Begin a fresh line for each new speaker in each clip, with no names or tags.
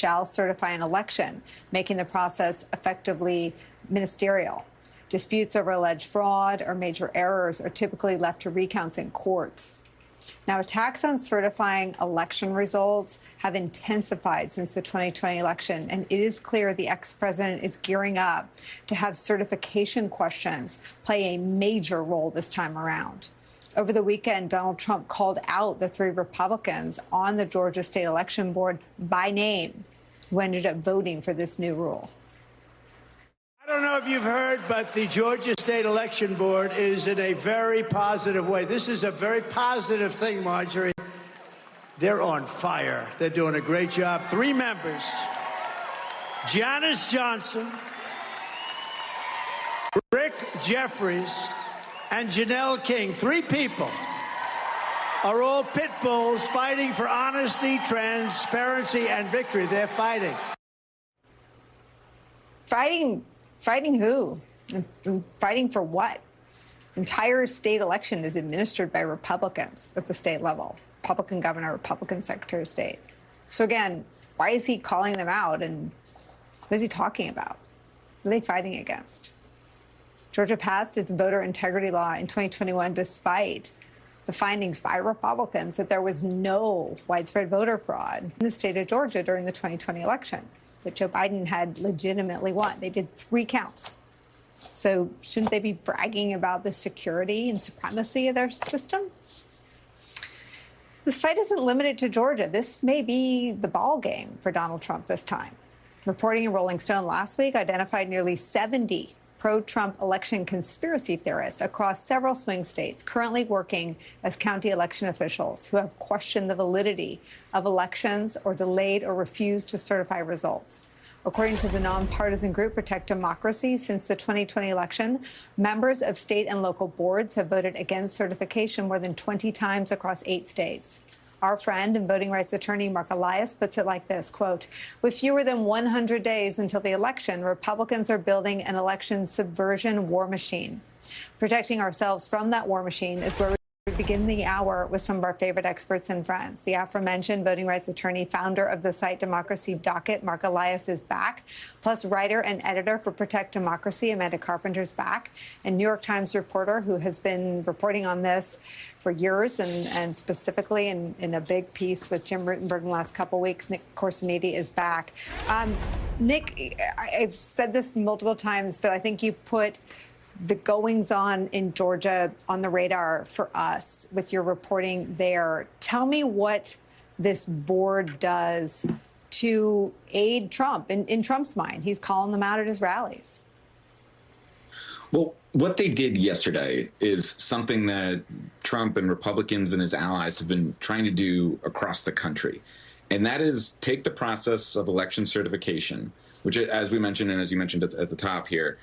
shall certify an election, making the process effectively ministerial. Disputes over alleged fraud or major errors are typically left to recounts in courts. Now, attacks on certifying election results have intensified since the 2020 election, and it is clear the ex-president is gearing up to have certification questions play a major role this time around. Over the weekend, Donald Trump called out the 3 Republicans on the Georgia State Election Board by name who ended up voting for this new rule.
I don't know if you've heard, but the Georgia State Election Board is in a very positive way. This is a very positive thing, Marjorie. They're on fire. They're doing a great job. 3 members, Janice Johnson, Rick Jeffries, and Janelle King. 3 people are all pit bulls fighting for honesty, transparency, and victory. They're fighting.
Fighting who? Fighting for what? The entire state election is administered by Republicans at the state level. Republican governor, Republican secretary of state. So again, why is he calling them out, and what is he talking about? What are they fighting against? Georgia passed its voter integrity law in 2021 despite the findings by Republicans that there was no widespread voter fraud in the state of Georgia during the 2020 election, that Joe Biden had legitimately won. They did 3 counts. So shouldn't they be bragging about the security and supremacy of their system? This fight isn't limited to Georgia. This may be the ball game for Donald Trump this time. Reporting in Rolling Stone last week identified nearly 70 pro-Trump election conspiracy theorists across several swing states currently working as county election officials who have questioned the validity of elections or delayed or refused to certify results. According to the nonpartisan group Protect Democracy, since the 2020 election, members of state and local boards have voted against certification more than 20 times across 8 states. Our friend and voting rights attorney Mark Elias puts it like this, quote, with fewer than 100 days until the election, Republicans are building an election subversion war machine. Protecting ourselves from that war machine is where we begin the hour with some of our favorite experts and friends. The aforementioned voting rights attorney, founder of the site Democracy Docket, Mark Elias, is back. Plus, writer and editor for Protect Democracy, Amanda Carpenter's back. And New York Times reporter who has been reporting on this for years and specifically in a big piece with Jim Rutenberg in the last couple of weeks, Nick Corsiniti is back. Nick, I've said this multiple times, but I think you put the goings-on in Georgia on the radar for us with your reporting there. Tell me what this board does to aid Trump, in Trump's mind. He's calling them out at his rallies.
Well, what they did yesterday is something that Trump and Republicans and his allies have been trying to do across the country. And that is take the process of election certification, which, as we mentioned, and as you mentioned at the top here,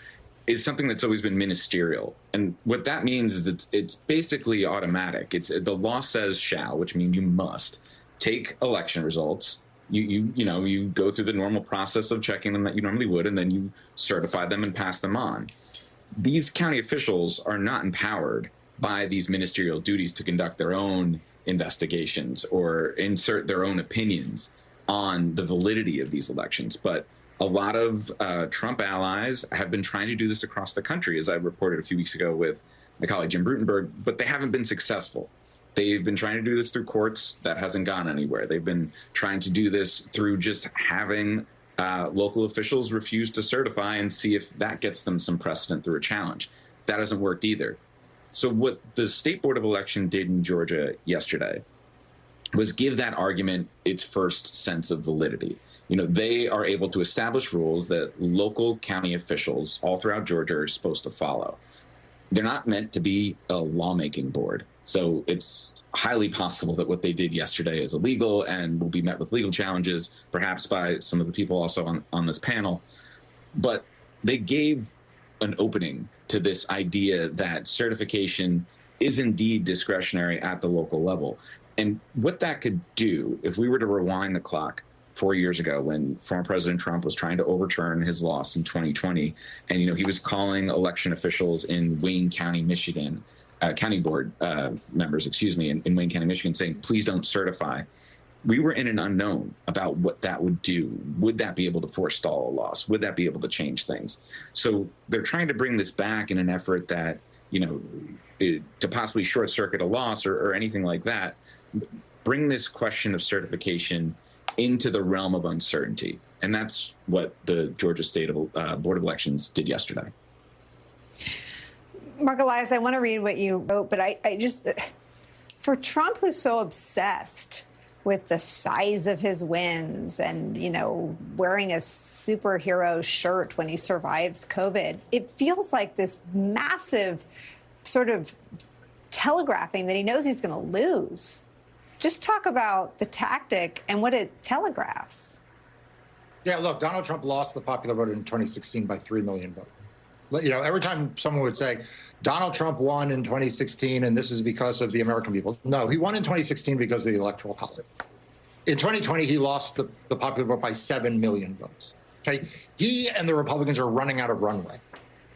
is something that's always been ministerial. And what that means is it's basically automatic. The law says shall, which means you must take election results. You go through the normal process of checking them that you normally would, and then you certify them and pass them on. These county officials are not empowered by these ministerial duties to conduct their own investigations or insert their own opinions on the validity of these elections. But a lot of Trump allies have been trying to do this across the country, as I reported a few weeks ago with my colleague Jim Rutenberg, but they haven't been successful. They've been trying to do this through courts. That hasn't gone anywhere. They've been trying to do this through just having local officials refuse to certify and see if that gets them some precedent through a challenge. That hasn't worked either. So what the State Board of Election did in Georgia yesterday was give that argument its first sense of validity. They are able to establish rules that local county officials all throughout Georgia are supposed to follow. They're not meant to be a lawmaking board. So it's highly possible that what they did yesterday is illegal and will be met with legal challenges, perhaps by some of the people also on this panel. But they gave an opening to this idea that certification is indeed discretionary at the local level. And what that could do, if we were to rewind the clock 4 years ago when former President Trump was trying to overturn his loss in 2020, and he was calling election officials in Wayne County, Michigan, county board members, in Wayne County, Michigan, saying, please don't certify. we were in an unknown about what that would do. Would that be able to forestall a loss? Would that be able to change things? So they're trying to bring this back in an effort that, to possibly short circuit a loss or anything like that, bring this question of certification into the realm of uncertainty. And that's what the Georgia State Board of Elections did yesterday.
Mark Elias, I want to read what you wrote, but I just, for Trump, who's so obsessed with the size of his wins and, wearing a superhero shirt when he survives COVID, it feels like this massive sort of telegraphing that he knows he's going to lose. Just talk about the tactic and what it telegraphs.
Yeah, look, Donald Trump lost the popular vote in 2016 by 3 million votes. Every time someone would say, Donald Trump won in 2016 and this is because of the American people. No, he won in 2016 because of the Electoral College. In 2020, he lost the popular vote by 7 million votes. Okay, he and the Republicans are running out of runway.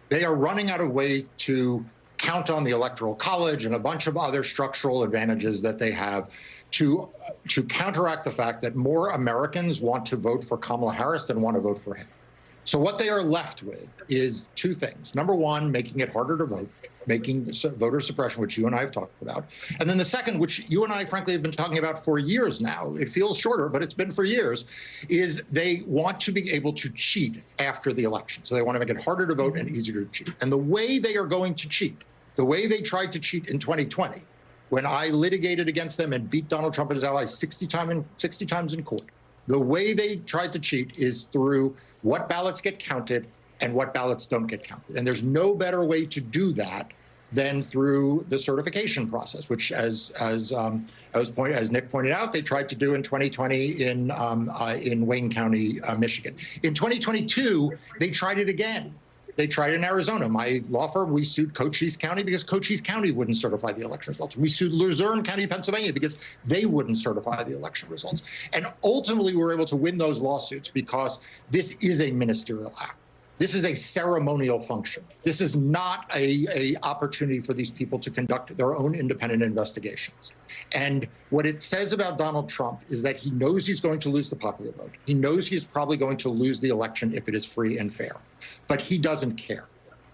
They are running out of way to count on the Electoral College and a bunch of other structural advantages that they have to counteract the fact that more Americans want to vote for Kamala Harris than want to vote for him. So what they are left with is two things. Number one, making it harder to vote, making voter suppression, which you and I have talked about. And then the second, which you and I, frankly, have been talking about for years now, it feels shorter, but it's been for years, is they want to be able to cheat after the election. So they want to make it harder to vote and easier to cheat. And the way they are going to cheat, the way they tried to cheat in 2020, when I litigated against them and beat Donald Trump and his allies 60 times in court, the way they tried to cheat is through what ballots get counted and what ballots don't get counted. And there's no better way to do that than through the certification process, which, as Nick pointed out, they tried to do in 2020 in Wayne County, Michigan. In 2022, they tried it again. They tried it in Arizona. My law firm, we sued Cochise County because Cochise County wouldn't certify the election results. We sued Luzerne County, Pennsylvania, because they wouldn't certify the election results. And ultimately, we were able to win those lawsuits because this is a ministerial act. This is a ceremonial function. This is not a opportunity for these people to conduct their own independent investigations. And what it says about Donald Trump is that he knows he's going to lose the popular vote. He knows he's probably going to lose the election if it is free and fair. But he doesn't care.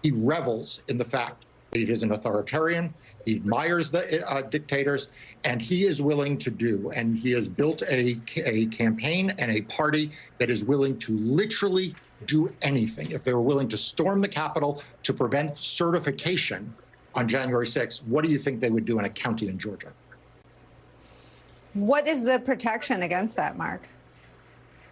He revels in the fact that he is an authoritarian. He admires the dictators, and he is willing to do. And he has built a campaign and a party that is willing to literally do anything. If they were willing to storm the Capitol to prevent certification on January 6th, what do you think they would do in a county in Georgia?
What is the protection against that, Mark?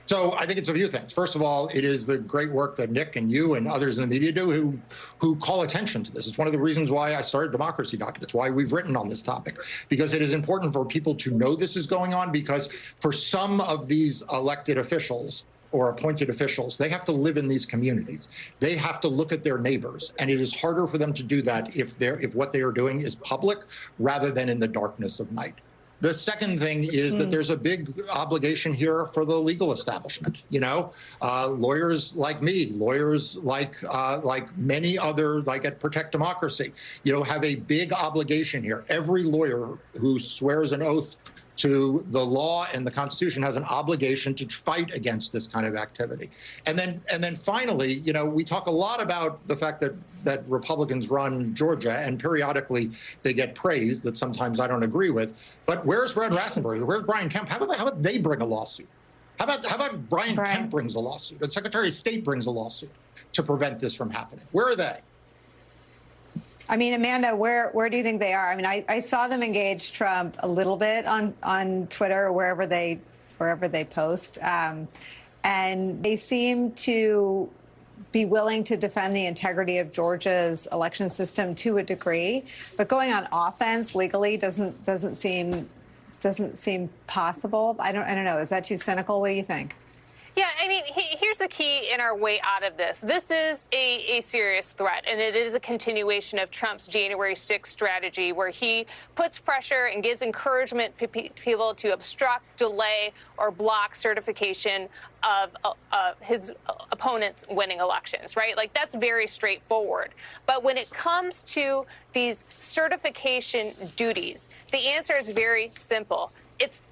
So I think it's a few things. First of all, it is the great work that Nick and you and others in the media do who call attention to this. It's one of the reasons why I started Democracy Docket. It's why we've written on this topic, because it is important for people to know this is going on, because for some of these elected officials or appointed officials, they have to live in these communities. They have to look at their neighbors, and it is harder for them to do that if what they are doing is public rather than in the darkness of night. The second thing is that there's a big obligation here for the legal establishment. Lawyers like me, lawyers like many other, like at Protect Democracy, have a big obligation here. Every lawyer who swears an oath to the law and the Constitution has an obligation to fight against this kind of activity. And then finally, we talk a lot about the fact that Republicans run Georgia, and periodically they get praise that sometimes I don't agree with. But where's Brad Rassenberg? Where's Brian Kemp? How about they bring a lawsuit? How about Brian Kemp brings a lawsuit, and Secretary of State brings a lawsuit to prevent this from happening? Where are they?
I mean, Amanda, where do you think they are? I mean, I saw them engage Trump a little bit on Twitter or wherever they post, and they seem to be willing to defend the integrity of Georgia's election system to a degree, but going on offense legally doesn't seem possible. I don't know. Is that too cynical? What do you think?
Yeah, I mean, here's the key in our way out of this. This is a serious threat, and it is a continuation of Trump's January 6th strategy, where he puts pressure and gives encouragement to people to obstruct, delay, or block certification of his opponents winning elections, right? Like, that's very straightforward. But when it comes to these certification duties, the answer is very simple. It's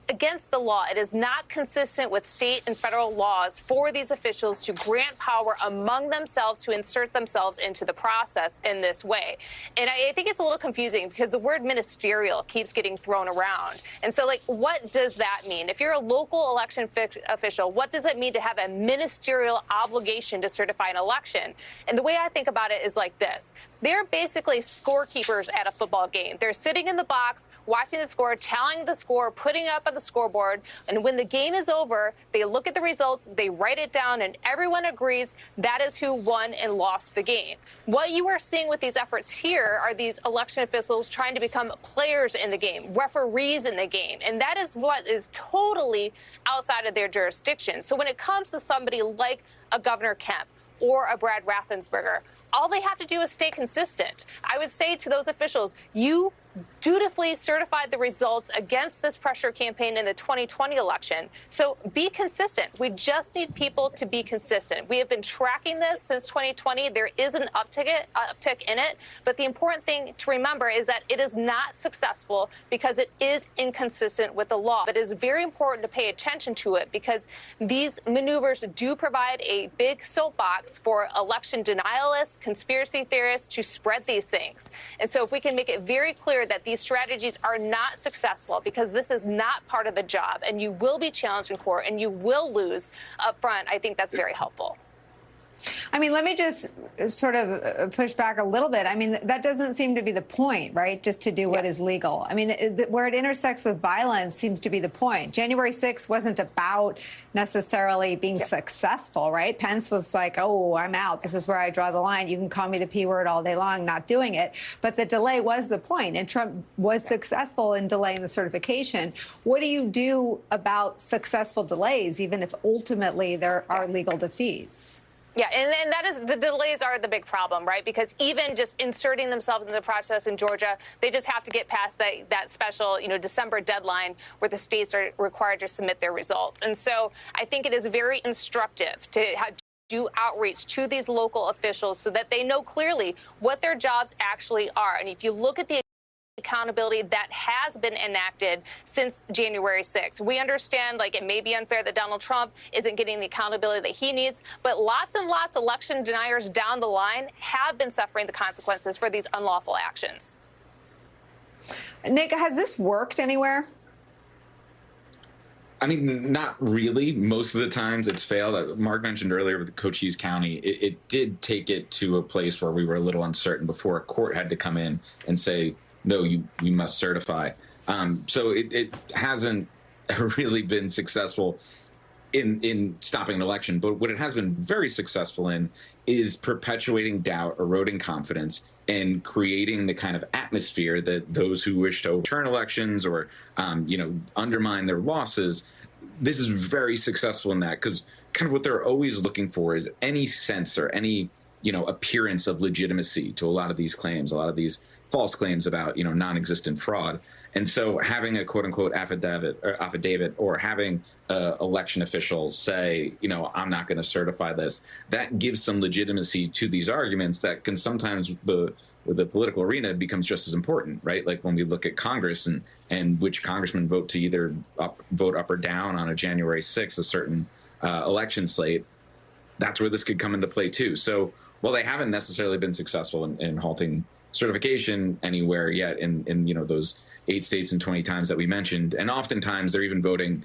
against the law. It is not consistent with state and federal laws for these officials to grant power among themselves to insert themselves into the process in this way. And I think it's a little confusing because the word ministerial keeps getting thrown around. And so, like, what does that mean? If you're a local election official, what does it mean to have a ministerial obligation to certify an election? And the way I think about it is like this. They're basically scorekeepers at a football game. They're sitting in the box, watching the score, tallying the score, putting it up on the scoreboard. And when the game is over, they look at the results, they write it down, and everyone agrees that is who won and lost the game. What you are seeing with these efforts here are these election officials trying to become players in the game, referees in the game. And that is what is totally outside of their jurisdiction. So when it comes to somebody like a Governor Kemp or a Brad Raffensperger, all they have to do is stay consistent. I would say to those officials, you dutifully certified the results against this pressure campaign in the 2020 election. So be consistent. We just need people to be consistent. We have been tracking this since 2020. There is an uptick in it. But the important thing to remember is that it is not successful because it is inconsistent with the law. But it is very important to pay attention to it because these maneuvers do provide a big soapbox for election denialists, conspiracy theorists to spread these things. And so if we can make it very clear that these strategies are not successful because this is not part of the job and you will be challenged in court and you will lose up front, I think that's very helpful.
I mean, let me just sort of push back a little bit. I mean, that doesn't seem to be the point, right? Just to do what is legal. I mean, where it intersects with violence seems to be the point. January 6th wasn't about necessarily being successful, right? Pence was like, oh, I'm out. This is where I draw the line. You can call me the P word all day long, not doing it. But the delay was the point, and Trump was successful in delaying the certification. What do you do about successful delays, even if ultimately there are legal defeats?
Yeah, and that is the delays are the big problem, right? Because even just inserting themselves in the process in Georgia, they just have to get past that special, December deadline where the states are required to submit their results. And so I think it is very instructive to do outreach to these local officials so that they know clearly what their jobs actually are. And if you look at the accountability that has been enacted since January 6th. We understand, it may be unfair that Donald Trump isn't getting the accountability that he needs, but lots and lots of election deniers down the line have been suffering the consequences for these unlawful actions.
Nick, has this worked anywhere?
I mean, not really. Most of the times it's failed. Mark mentioned earlier with Cochise County, it did take it to a place where we were a little uncertain before a court had to come in and say, no, you must certify. So it hasn't really been successful in stopping an election. But what it has been very successful in is perpetuating doubt, eroding confidence, and creating the kind of atmosphere that those who wish to overturn elections or, undermine their losses, this is very successful in that because kind of what they're always looking for is any sense or any, appearance of legitimacy to a lot of these claims, a lot of these false claims about, non-existent fraud. And so having a quote unquote affidavit or having election officials say, I'm not going to certify this, that gives some legitimacy to these arguments that can sometimes the political arena becomes just as important, right? Like when we look at Congress and which congressmen vote to either vote up or down on a January 6th, a certain election slate, that's where this could come into play too. So while they haven't necessarily been successful in halting certification anywhere yet in those 8 states and 20 times that we mentioned, and oftentimes they're even voting